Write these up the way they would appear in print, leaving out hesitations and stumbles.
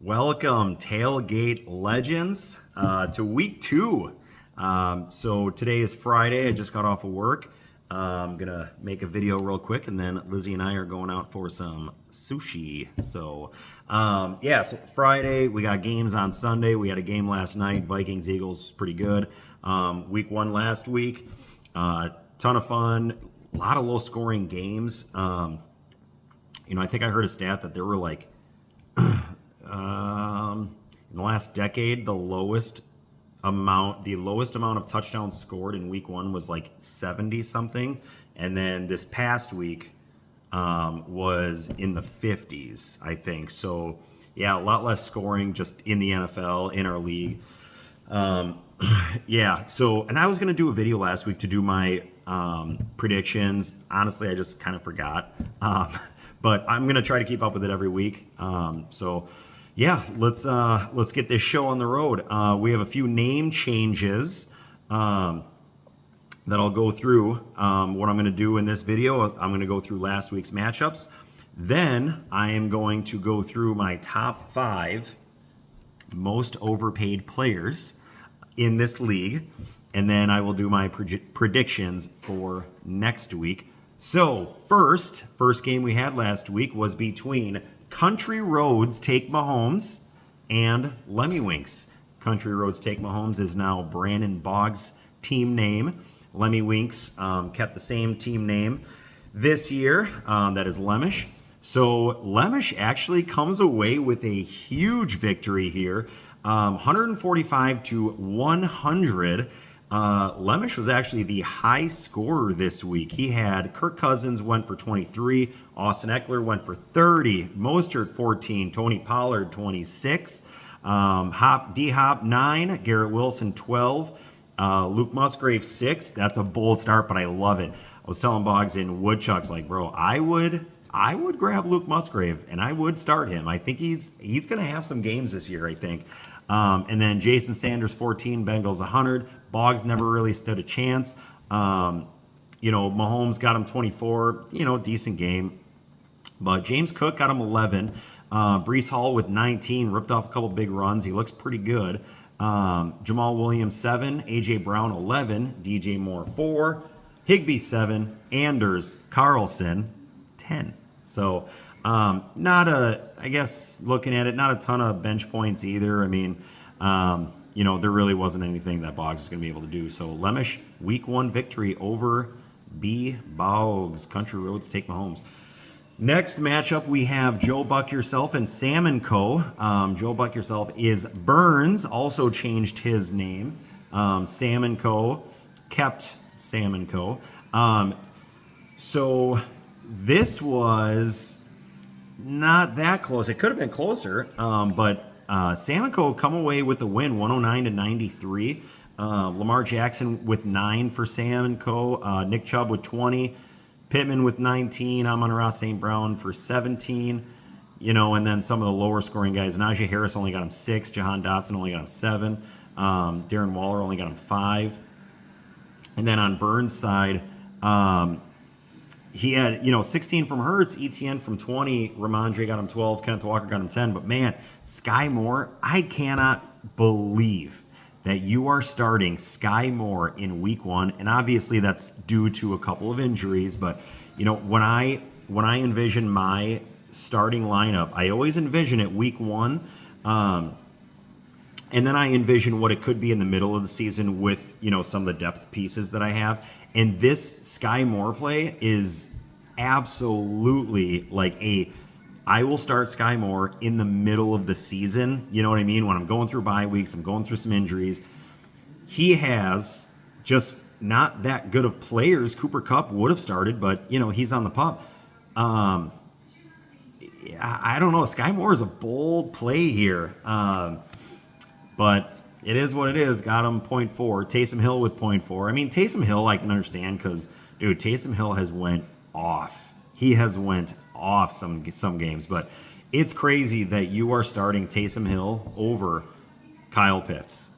Welcome, Tailgate Legends, to week 2. So today is Friday. I just got off of work. I'm going to make a video real quick, and then Lizzie and I are going out for some sushi. So Friday, we got games on Sunday. We had a game last night. Vikings, Eagles, pretty good. Week 1 last week. Ton of fun. A lot of low-scoring games. I think I heard a stat that there were like in the last decade, the lowest amount of touchdowns scored in week 1 was like 70 something, and then this past week was in the 50s, I think. So yeah, a lot less scoring just in the NFL, in our league. And I was gonna do a video last week to do my predictions. Honestly, I just kind of forgot. But I'm gonna try to keep up with it every week. Let's get this show on the road. We have a few name changes that I'll go through. What I'm going to do in this video, I'm going to go through last week's matchups. Then I am going to go through my top 5 most overpaid players in this league, and then I will do my predictions for next week. So first game we had last week was between Country Roads Take Mahomes and Lemmy Winks. Country Roads Take Mahomes is now Brandon Boggs' team name. Lemmy Winks kept the same team name this year. That is Lemish. So Lemish actually comes away with a huge victory here, 145-100. Lemish was actually the high scorer this week. He had Kirk Cousins went for 23, Austin Eckler went for 30, Mostert 14, Tony Pollard 26, D-Hop 9, Garrett Wilson 12, Luke Musgrave 6. That's a bold start, but I love it. I was telling Boggs in Woodchucks, like, bro, I would grab Luke Musgrave and I would start him. I think he's going to have some games this year, I think. And then Jason Sanders 14, Bengals 100. Boggs never really stood a chance. Mahomes got him 24, decent game. But James Cook got him 11. Breece Hall with 19, ripped off a couple big runs. He looks pretty good. Jamal Williams 7, A.J. Brown 11, DJ Moore 4, Higbee 7, Anders Carlson 10. So looking at it, not a ton of bench points either. I mean, there really wasn't anything that Boggs is going to be able to do. So Lemish, week 1 victory over B. Boggs. Country Roads Take Mahomes. Next matchup, we have Joe Buck Yourself and Sam & Co. Joe Buck Yourself is Burns, also changed his name. Sam & Co. kept Sam & Co. So this was not that close. It could have been closer, but Sam & Co. come away with the win, 109-93. Lamar Jackson with 9 for Sam & Co. Nick Chubb with 20. Pittman with 19. Amon-Ra St. Brown for 17. And then some of the lower scoring guys. Najee Harris only got him 6. Jahan Dotson only got him 7. Darren Waller only got him 5. And then on Burns' side, he had, 16 from Hurts, ETN from 20, Ramondre got him 12, Kenneth Walker got him 10. But man, Sky Moore, I cannot believe that you are starting Sky Moore in week 1. And obviously that's due to a couple of injuries. But, when I envision my starting lineup, I always envision it week 1. And then I envision what it could be in the middle of the season with, some of the depth pieces that I have. And this Sky Moore play is absolutely like I will start Sky Moore in the middle of the season. You know what I mean? When I'm going through bye weeks, I'm going through some injuries. He has just not that good of players. Cooper Kupp would have started, but, he's on the pup. I don't know. Sky Moore is a bold play here. But it is what it is. Got him 0.4. Taysom Hill with 0.4. I mean, Taysom Hill I can understand because, dude, Taysom Hill has went off. He has went off some games. But it's crazy that you are starting Taysom Hill over Kyle Pitts,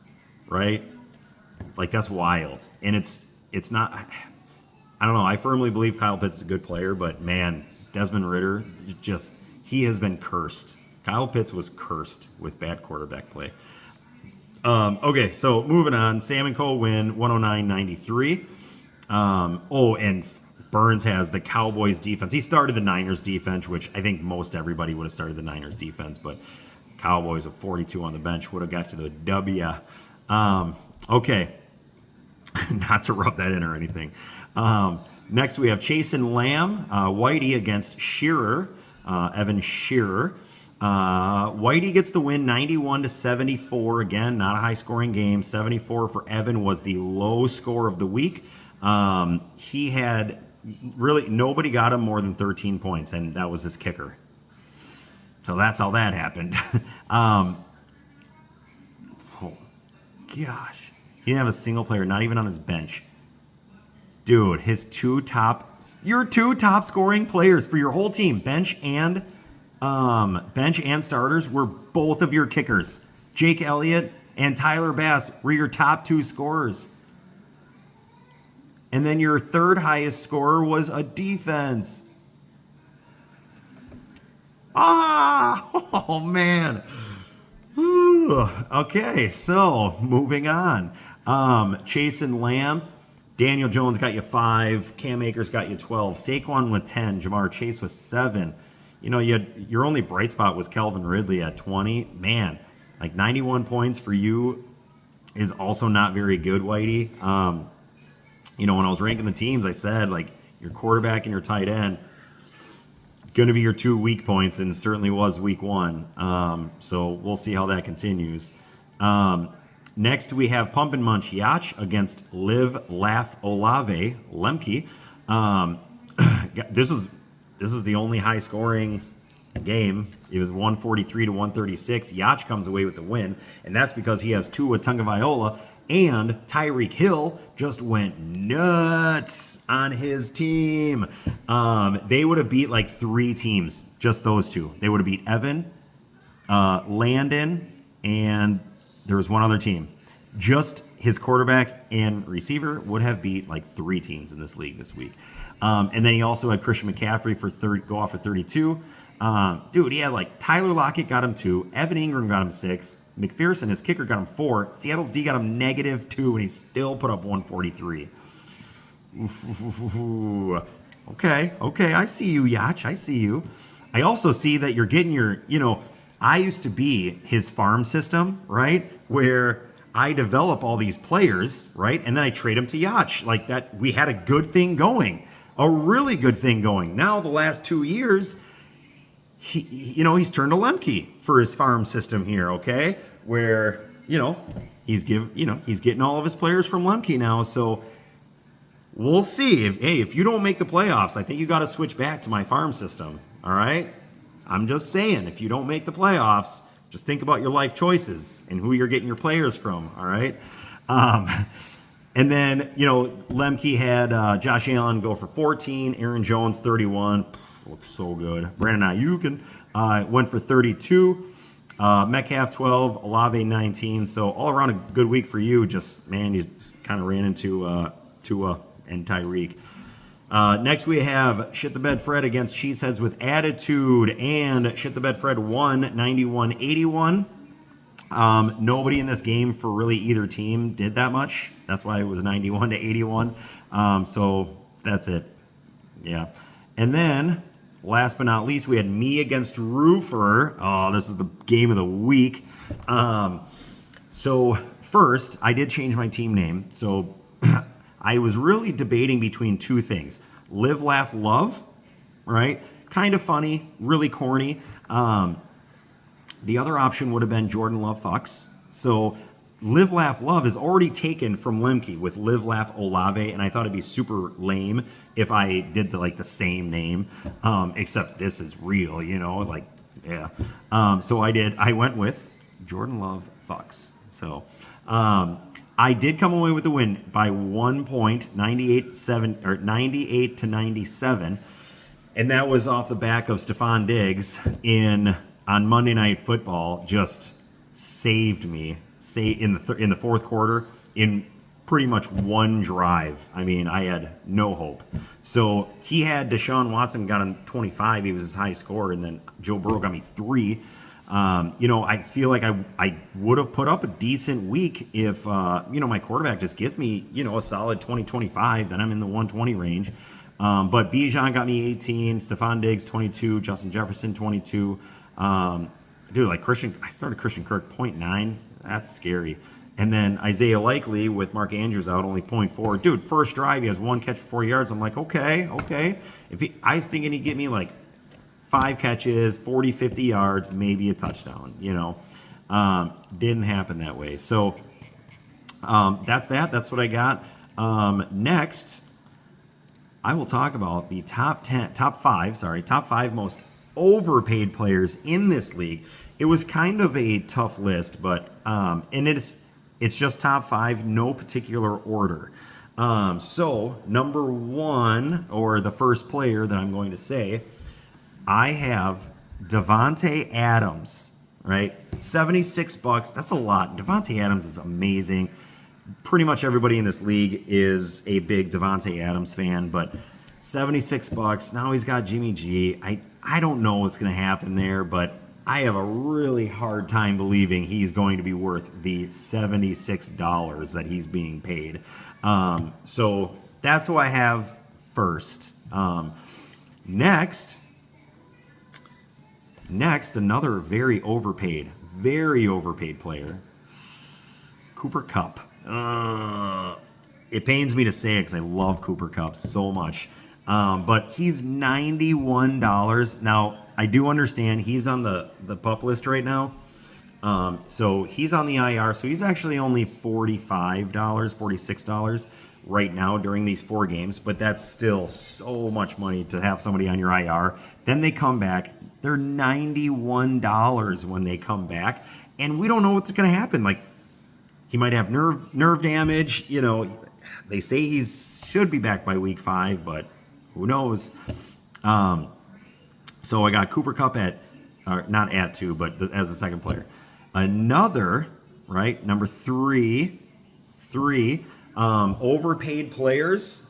right? Like, that's wild. And it's not, I don't know. I firmly believe Kyle Pitts is a good player. But, man, Desmond Ridder, he has been cursed Kyle Pitts was cursed with bad quarterback play. Okay, so moving on. Sam and Cole win 109-93. And Burns has the Cowboys defense. He started the Niners defense, which I think most everybody would have started the Niners defense, but Cowboys with 42 on the bench would have got to the W. Okay. Not to rub that in or anything. Next, we have Chase and Lamb, Whitey against Shearer, Evan Shearer. Whitey gets the win 91-74. Again, not a high-scoring game. 74 for Evan was the low score of the week. He had really nobody got him more than 13 points, and that was his kicker. So that's how that happened. Oh, gosh. He didn't have a single player, not even on his bench. Dude, your two top scoring players for your whole team, bench and starters, were both of your kickers. Jake Elliott and Tyler Bass were your top two scorers. And then your third highest scorer was a defense. Oh man. Okay, so moving on. Chase and Lamb. Daniel Jones got you 5. Cam Akers got you 12. Saquon with 10. Jamar Chase with 7. You know, your only bright spot was Calvin Ridley at 20. Man, like 91 points for you is also not very good, Whitey. You know, when I was ranking the teams, I said, like, your quarterback and your tight end going to be your 2 weak points, and certainly was week 1. So we'll see how that continues. Next, we have Pump and Munch Yacht against Live Laugh Olave Lemke. This is the only high scoring game. It was 143-136. Yacht comes away with the win, and that's because he has Tua Tagovailoa, and Tyreek Hill just went nuts on his team. They would have beat like 3 teams, just those 2. They would have beat Evan, Landon, and there was one other team. Just his quarterback and receiver would have beat like 3 teams in this league this week. And then he also had Christian McCaffrey go off for 32. Dude, he had like Tyler Lockett got him 2, Evan Ingram got him 6, McPherson, his kicker, got him 4, Seattle's D got him -2, and he still put up 143. Okay, I see you, Yacht. I see you. I also see that you're getting I used to be his farm system, right? Where I develop all these players, right? And then I trade them to Yacht. Like that, we had a good thing going. A really good thing going. Now, the last 2 years, he's turned to Lemke for his farm system here, okay? Where, he's getting all of his players from Lemke now. So we'll see. If you don't make the playoffs, I think you got to switch back to my farm system, all right? I'm just saying, if you don't make the playoffs, just think about your life choices and who you're getting your players from, all right? And then, Lemke had Josh Allen go for 14, Aaron Jones 31. Looks so good. Brandon Ayuk went for 32. Metcalf 12, Olave 19. So all around a good week for you. You just kind of ran into Tua and Tyreek. Next we have Shit the Bed Fred against Cheeseheads with Attitude, and Shit the Bed Fred won 91-81. Nobody in this game for really either team did that much. That's why it was 91-81. So that's it. Yeah. And then last but not least, we had me against Roofer. Oh, this is the game of the week. So first, I did change my team name. So I was really debating between 2 things. Live, Laugh, Love, right? Kind of funny, really corny. The other option would have been Jordan Love Fucks. So Live, Laugh, Love is already taken from Lemke with Live, Laugh, Olave, and I thought it'd be super lame if I did the same name, except this is real, yeah. So I went with Jordan Love Fucks. So I did come away with the win by 1 point, 98-97, and that was off the back of Stephon Diggs on Monday Night Football. Just saved me. In the fourth quarter in pretty much one drive. I mean, I had no hope. So he had Deshaun Watson got him 25. He was his high score, and then Joe Burrow got me 3. I feel like I would have put up a decent week if, my quarterback just gives me, a solid 20-25, then I'm in the 120 range. But Bijan got me 18, Stephon Diggs 22, Justin Jefferson 22. Dude, like I started Christian Kirk 0.9. That's scary. And then Isaiah Likely with Mark Andrews out only 0.4. Dude, first drive he has one catch for 4 yards. I'm like, okay. I was thinking he'd get me like 5 catches, 40, 50 yards, maybe a touchdown. Didn't happen that way. So that's that. That's what I got. Next, I will talk about the top 5 most overpaid players in this league. It was kind of a tough list, but and it's just top 5, no particular order. So number 1, or the first player that I'm going to say, I have Devontae Adams, right? $76. That's a lot. Devontae Adams is amazing. Pretty much everybody in this league is a big Devontae Adams fan, but $76. Now he's got Jimmy G. I don't know what's going to happen there, but I have a really hard time believing he's going to be worth the $76 that he's being paid. So that's who I have first. Next, another very overpaid player, Cooper Kupp. It pains me to say it because I love Cooper Kupp so much. But he's $91. Now, I do understand he's on the PUP list right now. So he's on the IR. So he's actually only $45, $46 right now during these 4 games. But that's still so much money to have somebody on your IR. Then they come back. They're $91 when they come back. And we don't know what's going to happen. Like, he might have nerve damage. They say he should be back by week 5, but who knows? So I got Cooper Kupp not at 2, but as the second player. Another, right, number 3, overpaid players,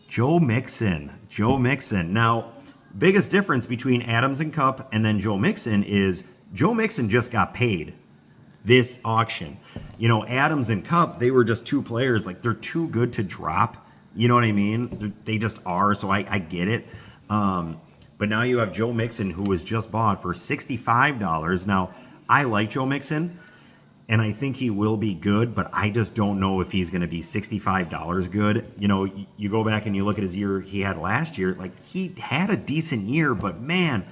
Joe Mixon. Now, biggest difference between Adams and Kupp and then Joe Mixon is Joe Mixon just got paid this auction. Adams and Kupp, they were just 2 players. Like, they're too good to drop. You know what I mean? They just are, so I get it. But now you have Joe Mixon, who was just bought for $65. Now, I like Joe Mixon, and I think he will be good, but I just don't know if he's going to be $65 good. You go back and you look at his year he had last year. Like, he had a decent year, but man,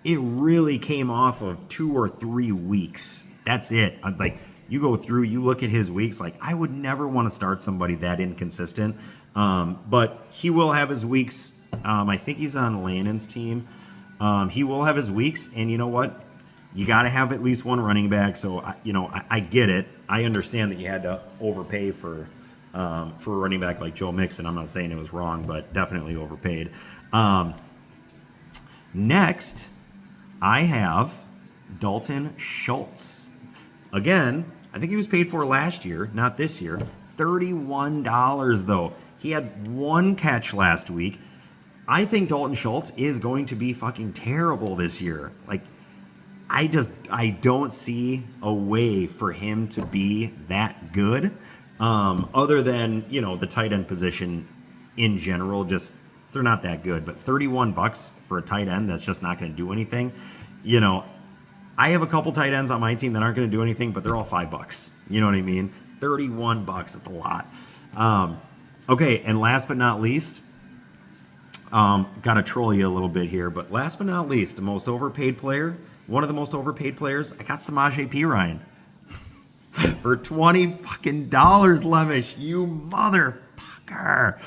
it really came off of 2 or 3 weeks. That's it. Like, you go through, you look at his weeks, like, I would never want to start somebody that inconsistent. But he will have his weeks. I think he's on Lannon's team. He will have his weeks, and you know what? You got to have at least one running back. So, I get it. I understand that you had to overpay for a running back like Joe Mixon. I'm not saying it was wrong, but definitely overpaid. Next, I have Dalton Schultz. Again, I think he was paid for last year, not this year. $31 though. He had 1 catch last week. I think Dalton Schultz is going to be fucking terrible this year. Like, I don't see a way for him to be that good. Other than, the tight end position in general, just they're not that good. But $31 for a tight end that's just not going to do anything. I have a couple tight ends on my team that aren't going to do anything, but they're all $5. You know what I mean? $31, that's a lot. Okay, and last but not least, got to troll you a little bit here, but last but not least, the most overpaid player, one of the most overpaid players, I got Samaje Perine for $20 fucking Levish, you motherfucker.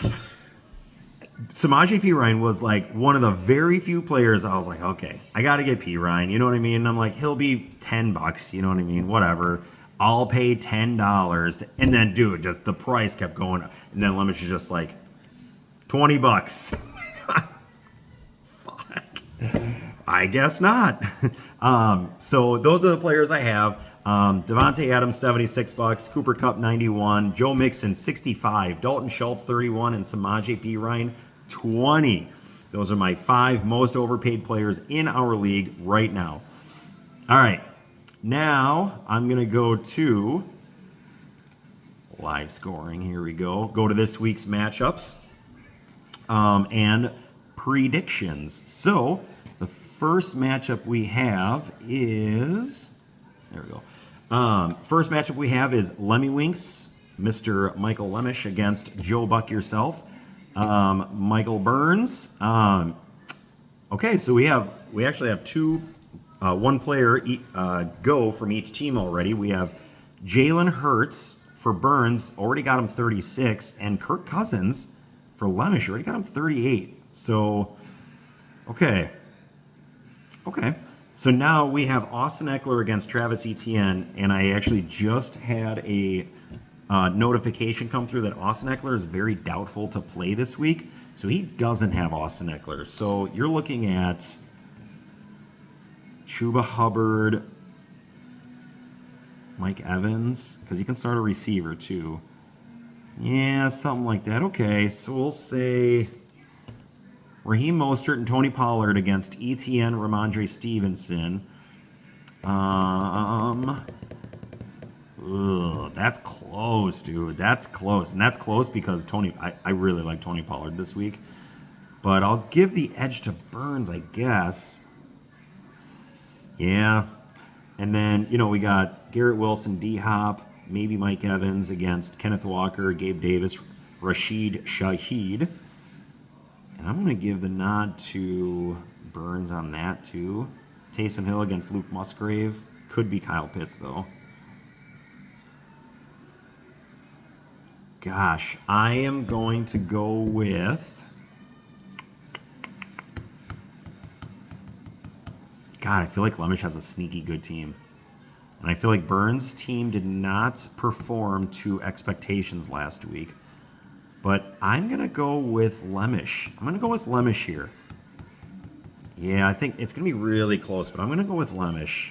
Samaje Perine was like one of the very few players I was like, okay, I got to get Perine, you know what I mean? And I'm like, he'll be $10, you know what I mean? Whatever. I'll pay $10. And then, dude, just the price kept going up. And then Levish is just like, $20. Fuck. I guess not. So those are the players I have. Devontae Adams, $76. Cooper Kupp, $91. Joe Mixon, $65. Dalton Schultz, $31. And Samaje Perine, $20. Those are my 5 most overpaid players in our league right now. All right. Now I'm going to go to live scoring. Here we go. Go to this week's matchups and predictions. So the first matchup we have is, there we go. First matchup we have is Lemmy Winks, Mr. Michael Lemish against Joe Buck yourself, Michael Burns. Okay, so we actually have one player go from each team already. We have Jalen Hurts for Burns, already got him 36, and Kirk Cousins for Lemish already got him 38. So, okay. So now we have Austin Eckler against Travis Etienne, and I actually just had a notification come through that Austin Eckler is very doubtful to play this week, so he doesn't have Austin Eckler. So you're looking at Chuba Hubbard, Mike Evans, because he can start a receiver too. Yeah, something like that. Okay, so we'll say Raheem Mostert and Tony Pollard against ETN, Ramondre Stevenson. That's close, dude. That's close. And that's close because I really like Tony Pollard this week. But I'll give the edge to Burns, I guess. Yeah. And then, we got Garrett Wilson, D-Hop, maybe Mike Evans against Kenneth Walker, Gabe Davis, Rashid Shaheed. And I'm going to give the nod to Burns on that, too. Taysom Hill against Luke Musgrave. Could be Kyle Pitts, though. Gosh, I am going to go with... God, I feel like Lemish has a sneaky good team. And I feel like Burns' team did not perform to expectations last week. But I'm going to go with Lemish. I'm going to go with Lemish here. Yeah, I think it's going to be really close, but I'm going to go with Lemish.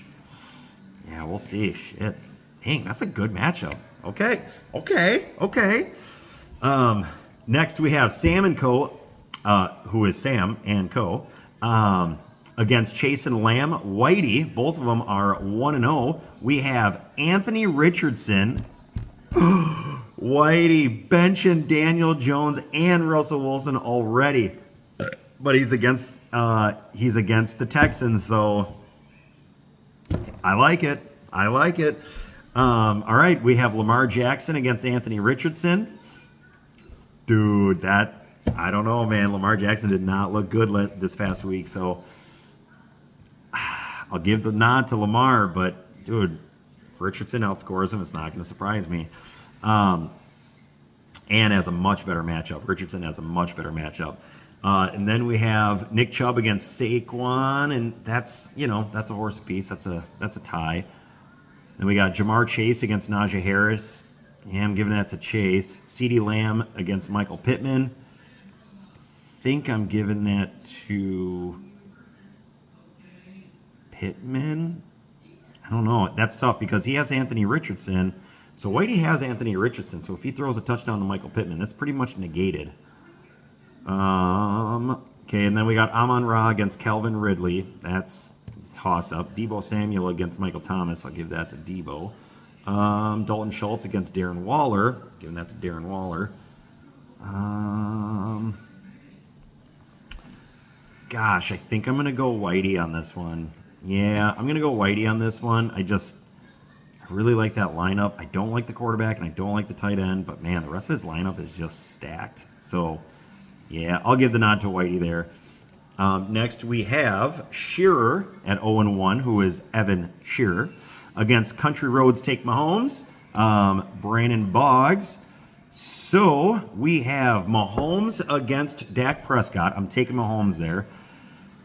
Yeah, we'll see. Shit. Dang, that's a good matchup. Okay. Next we have Sam and Co., who is Sam and Co., against Chase and Lamb. Whitey, both of them are 1-0. We have Anthony Richardson. Whitey benching Daniel Jones and Russell Wilson already. But he's against the Texans, so I like it. All right, we have Lamar Jackson against Anthony Richardson. Dude, I don't know, man. Lamar Jackson did not look good this past week, so I'll give the nod to Lamar, but, dude, if Richardson outscores him, it's not going to surprise me. And has a much better matchup. Richardson has a much better matchup. And then we have Nick Chubb against Saquon, and that's a horse apiece. That's a tie. Then we got Jamar Chase against Najee Harris. Yeah, I'm giving that to Chase. CeeDee Lamb against Michael Pittman. I think I'm giving that to Pittman. I don't know. That's tough because he has Anthony Richardson. So Whitey has Anthony Richardson. So if he throws a touchdown to Michael Pittman, that's pretty much negated. Okay, and then we got Amon-Ra against Calvin Ridley. That's a toss-up. Deebo Samuel against Michael Thomas. I'll give that to Deebo. Dalton Schultz against Darren Waller. Giving that to Darren Waller. Gosh, I think I'm going to go Whitey on this one. Yeah, I'm going to go Whitey on this one. I really like that lineup. I don't like the quarterback, and I don't like the tight end, but, man, the rest of his lineup is just stacked. So, yeah, I'll give the nod to Whitey there. Next, we have Shearer at 0-1, who is Evan Shearer, against Country Roads Take Mahomes, Brandon Boggs. So, we have Mahomes against Dak Prescott. I'm taking Mahomes there,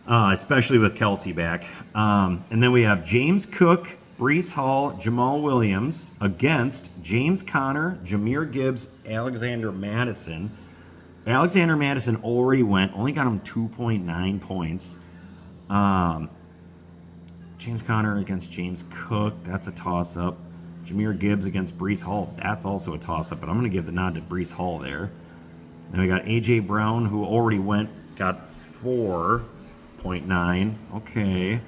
especially with Kelsey back. And then we have James Cook, Breece Hall, Jamal Williams against James Conner, Jahmyr Gibbs, Alexander Madison. Alexander Madison already went, only got him 2.9 points. James Conner against James Cook, that's a toss-up. Jahmyr Gibbs against Breece Hall, that's also a toss-up, but I'm going to give the nod to Breece Hall there. Then we got A.J. Brown, who already went, got 4.9. Okay.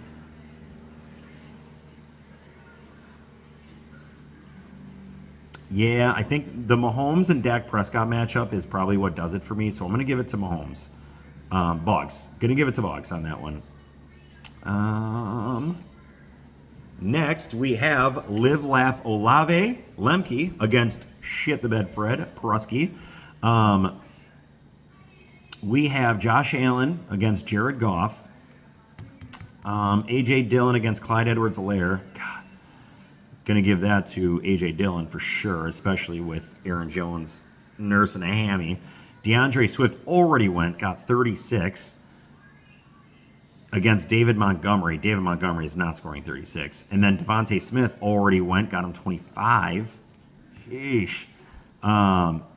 Yeah, I think the Mahomes and Dak Prescott matchup is probably what does it for me. So I'm going to give it to Mahomes. Boggs. Going to give it to Boggs on that one. Next, we have Live Laugh Olave Lemke against Shit the Bed Fred Prusky. We have Josh Allen against Jared Goff. A.J. Dillon against Clyde Edwards-Helaire. God, going to give that to A.J. Dillon for sure, especially with Aaron Jones nursing a hammy. DeAndre Swift already went, got 36 against David Montgomery. David Montgomery is not scoring 36. And then Devontae Smith already went, got him 25. Sheesh.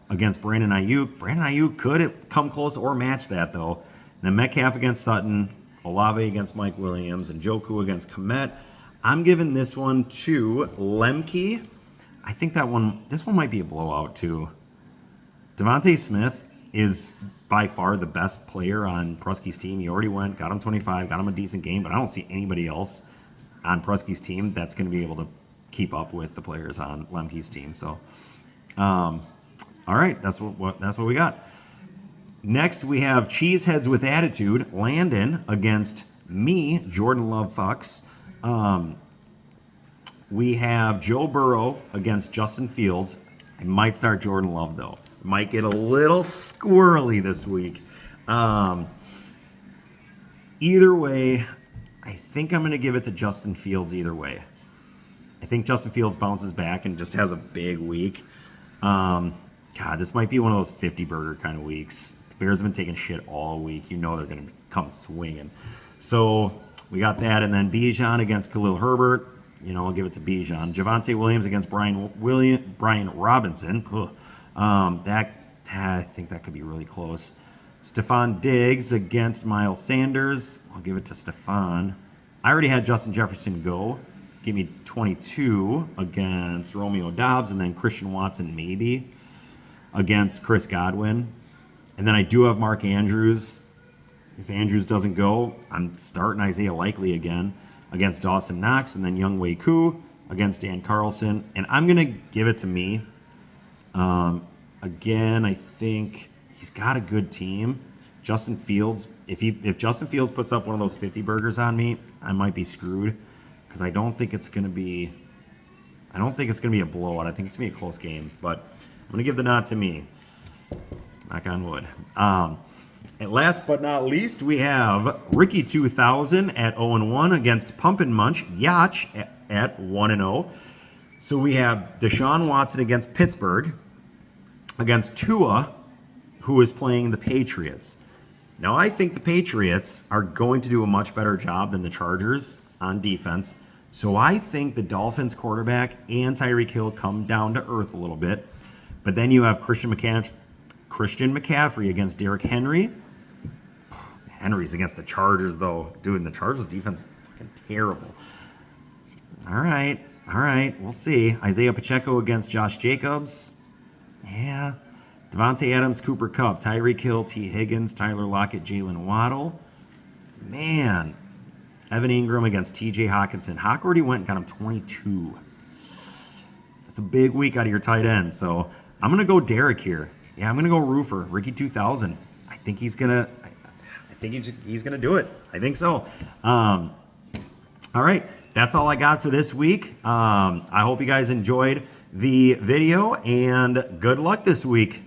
Against Brandon Ayuk. Brandon Ayuk could come close or match that, though. And then Metcalf against Sutton. Olave against Mike Williams. And Njoku against Komet. I'm giving this one to Lemke. I think this one might be a blowout, too. Devontae Smith is by far the best player on Prusky's team. He already went, got him 25, got him a decent game, but I don't see anybody else on Prusky's team that's going to be able to keep up with the players on Lemke's team. So, all right, that's what we got. Next, we have Cheeseheads with Attitude, Landon against me, Jordan Love Fox. We have Joe Burrow against Justin Fields. I might start Jordan Love, though. Might get a little squirrely this week. Either way, I think I'm going to give it to Justin Fields either way. I think Justin Fields bounces back and just has a big week. God, this might be one of those 50-burger kind of weeks. The Bears have been taking shit all week. You know they're going to come swinging. So we got that. And then Bijan against Khalil Herbert. You know, I'll give it to Bijan. Javonte Williams against Brian Robinson. Ugh. I think that could be really close. Stephon Diggs against Miles Sanders. I'll give it to Stephon. I already had Justin Jefferson go. Give me 22 against Romeo Doubs, and then Christian Watson maybe against Chris Godwin. And then I do have Mark Andrews. If Andrews doesn't go, I'm starting Isaiah Likely again against Dawson Knox, and then Younghoe Koo against Dan Carlson. And I'm going to give it to me. Again, I think he's got a good team. Justin Fields, if Justin Fields puts up one of those 50 burgers on me, I might be screwed because I don't think it's going to be a blowout. I think it's going to be a close game, but I'm going to give the nod to me. Knock on wood. And last but not least, we have Ricky 2000 at 0-1 against Pumpin' Munch Yacht at 1-0. So we have Deshaun Watson against Pittsburgh, against Tua, who is playing the Patriots. Now, I think the Patriots are going to do a much better job than the Chargers on defense. So I think the Dolphins quarterback and Tyreek Hill come down to earth a little bit. But then you have Christian McCaffrey against Derrick Henry. Henry's against the Chargers, though. Dude, and the Chargers defense is fucking terrible. All right. We'll see. Isaiah Pacheco against Josh Jacobs. Yeah. Devontae Adams, Cooper Kupp, Tyreek Hill, T. Higgins, Tyler Lockett, Jalen Waddle. Man. Evan Ingram against T.J. Hawkinson. Hawk already went and got him 22. That's a big week out of your tight end. So I'm going to go Derek here. Yeah, I'm going to go Roofer, Ricky 2000. I think he's going to do it. I think so. All right. That's all I got for this week. I hope you guys enjoyed the video, and good luck this week.